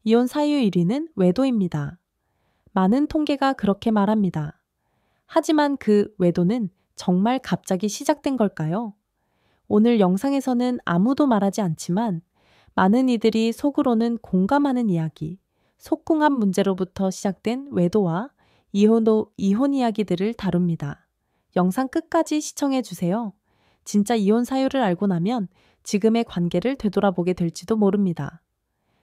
이혼 사유 1위는 외도입니다. 많은 통계가 그렇게 말합니다. 하지만 그 외도는 정말 갑자기 시작된 걸까요? 오늘 영상에서는 아무도 말하지 않지만 많은 이들이 속으로는 공감하는 이야기, 속궁합 문제로부터 시작된 외도와 이혼 이야기들을 다룹니다. 영상 끝까지 시청해주세요. 진짜 이혼 사유를 알고 나면 지금의 관계를 되돌아보게 될지도 모릅니다.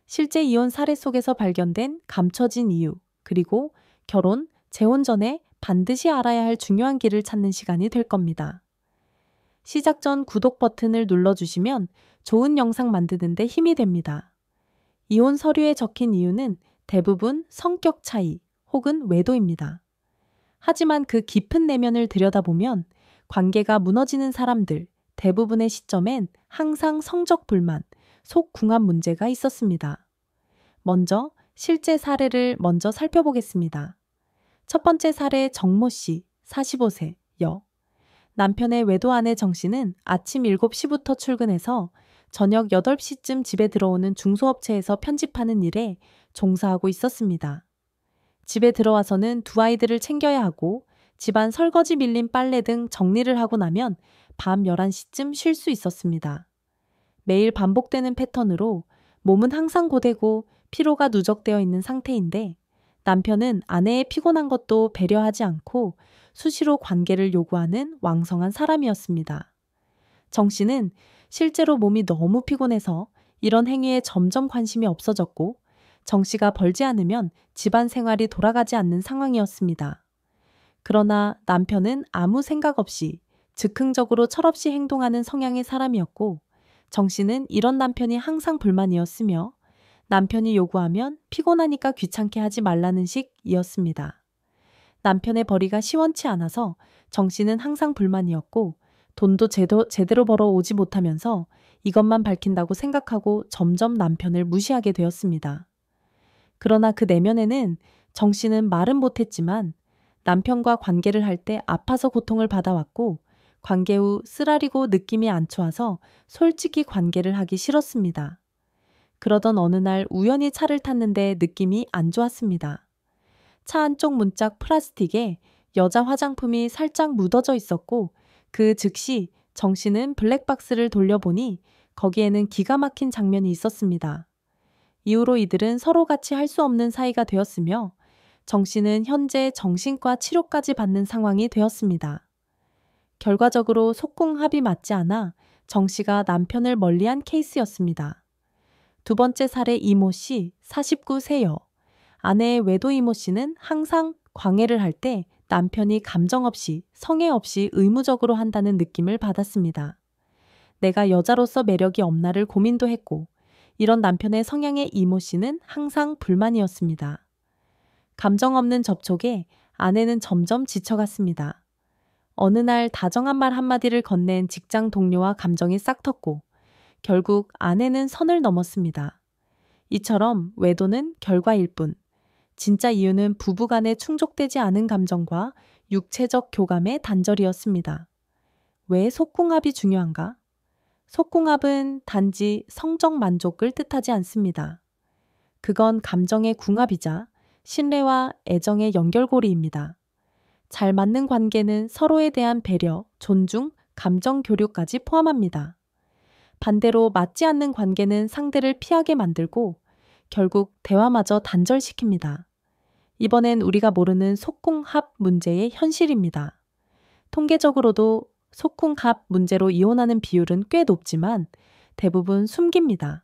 실제 이혼 사례 속에서 발견된 감춰진 이유, 그리고 결혼, 재혼 전에 반드시 알아야 할 중요한 길을 찾는 시간이 될 겁니다. 시작 전 구독 버튼을 눌러주시면 좋은 영상 만드는데 힘이 됩니다. 이혼 서류에 적힌 이유는 대부분 성격 차이 혹은 외도입니다. 하지만 그 깊은 내면을 들여다보면 관계가 무너지는 사람들 대부분의 시점엔 항상 성적 불만, 속궁합 문제가 있었습니다. 먼저 실제 사례를 먼저 살펴보겠습니다. 첫 번째 사례 정모 씨, 45세, 여. 남편의 외도 아내 정 씨는 아침 7시부터 출근해서 저녁 8시쯤 집에 들어오는 중소업체에서 편집하는 일에 종사하고 있었습니다. 집에 들어와서는 두 아이들을 챙겨야 하고 집안 설거지 밀린 빨래 등 정리를 하고 나면 밤 11시쯤 쉴 수 있었습니다. 매일 반복되는 패턴으로 몸은 항상 고되고 피로가 누적되어 있는 상태인데 남편은 아내의 피곤한 것도 배려하지 않고 수시로 관계를 요구하는 왕성한 사람이었습니다. 정 씨는 실제로 몸이 너무 피곤해서 이런 행위에 점점 관심이 없어졌고 정 씨가 벌지 않으면 집안 생활이 돌아가지 않는 상황이었습니다. 그러나 남편은 아무 생각 없이 즉흥적으로 철없이 행동하는 성향의 사람이었고 정 씨는 이런 남편이 항상 불만이었으며 남편이 요구하면 피곤하니까 귀찮게 하지 말라는 식이었습니다. 남편의 벌이가 시원치 않아서 정 씨는 항상 불만이었고 돈도 제대로 벌어오지 못하면서 이것만 밝힌다고 생각하고 점점 남편을 무시하게 되었습니다. 그러나 그 내면에는 정 씨는 말은 못했지만 남편과 관계를 할 때 아파서 고통을 받아왔고 관계 후 쓰라리고 느낌이 안 좋아서 솔직히 관계를 하기 싫었습니다. 그러던 어느 날 우연히 차를 탔는데 느낌이 안 좋았습니다. 차 안쪽 문짝 플라스틱에 여자 화장품이 살짝 묻어져 있었고 그 즉시 정 씨는 블랙박스를 돌려보니 거기에는 기가 막힌 장면이 있었습니다. 이후로 이들은 서로 같이 할 수 없는 사이가 되었으며 정 씨는 현재 정신과 치료까지 받는 상황이 되었습니다. 결과적으로 속궁합이 맞지 않아 정 씨가 남편을 멀리한 케이스였습니다. 두 번째 사례 이모 씨, 49세여. 아내의 외도 이모 씨는 항상 광해를 할 때 남편이 감정 없이, 성애 없이 의무적으로 한다는 느낌을 받았습니다. 내가 여자로서 매력이 없나를 고민도 했고 이런 남편의 성향의 이모 씨는 항상 불만이었습니다. 감정 없는 접촉에 아내는 점점 지쳐갔습니다. 어느 날 다정한 말 한마디를 건넨 직장 동료와 감정이 싹텄고 결국 아내는 선을 넘었습니다. 이처럼 외도는 결과일 뿐 진짜 이유는 부부간에 충족되지 않은 감정과 육체적 교감의 단절이었습니다. 왜 속궁합이 중요한가? 속궁합은 단지 성적 만족을 뜻하지 않습니다. 그건 감정의 궁합이자 신뢰와 애정의 연결고리입니다. 잘 맞는 관계는 서로에 대한 배려, 존중, 감정 교류까지 포함합니다. 반대로 맞지 않는 관계는 상대를 피하게 만들고 결국 대화마저 단절시킵니다. 이번엔 우리가 모르는 속궁합 문제의 현실입니다. 통계적으로도 속궁합 문제로 이혼하는 비율은 꽤 높지만 대부분 숨깁니다.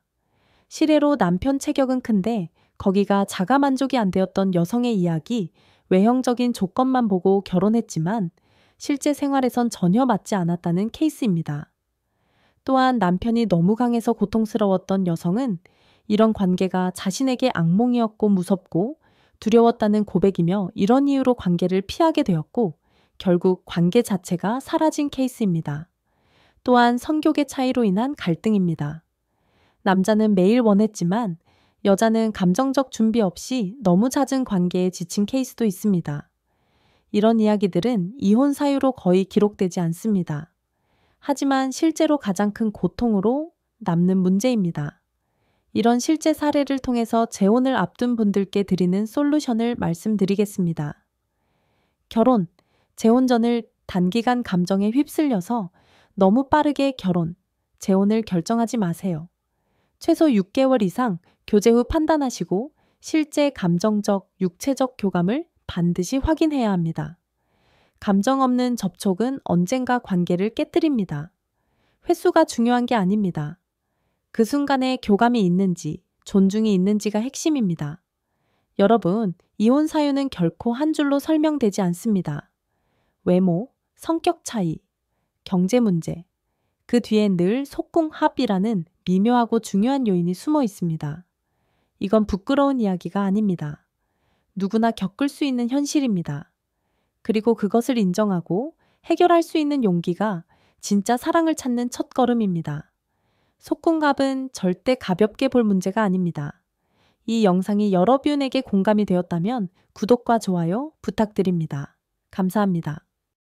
실례로 남편 체격은 큰데 거기가 자가 만족이 안 되었던 여성의 이야기, 외형적인 조건만 보고 결혼했지만 실제 생활에선 전혀 맞지 않았다는 케이스입니다. 또한 남편이 너무 강해서 고통스러웠던 여성은 이런 관계가 자신에게 악몽이었고 무섭고 두려웠다는 고백이며 이런 이유로 관계를 피하게 되었고 결국 관계 자체가 사라진 케이스입니다. 또한 성격의 차이로 인한 갈등입니다. 남자는 매일 원했지만 여자는 감정적 준비 없이 너무 잦은 관계에 지친 케이스도 있습니다. 이런 이야기들은 이혼 사유로 거의 기록되지 않습니다. 하지만 실제로 가장 큰 고통으로 남는 문제입니다. 이런 실제 사례를 통해서 재혼을 앞둔 분들께 드리는 솔루션을 말씀드리겠습니다. 결혼, 재혼 전을 단기간 감정에 휩쓸려서 너무 빠르게 결혼, 재혼을 결정하지 마세요. 최소 6개월 이상 교제 후 판단하시고 실제 감정적, 육체적 교감을 반드시 확인해야 합니다. 감정 없는 접촉은 언젠가 관계를 깨뜨립니다. 횟수가 중요한 게 아닙니다. 그 순간에 교감이 있는지, 존중이 있는지가 핵심입니다. 여러분, 이혼 사유는 결코 한 줄로 설명되지 않습니다. 외모, 성격 차이, 경제 문제, 그 뒤엔 늘 속궁합이라는 미묘하고 중요한 요인이 숨어 있습니다. 이건 부끄러운 이야기가 아닙니다. 누구나 겪을 수 있는 현실입니다. 그리고 그것을 인정하고 해결할 수 있는 용기가 진짜 사랑을 찾는 첫걸음입니다. 속궁합은 절대 가볍게 볼 문제가 아닙니다. 이 영상이 여러분에게 공감이 되었다면 구독과 좋아요 부탁드립니다. 감사합니다.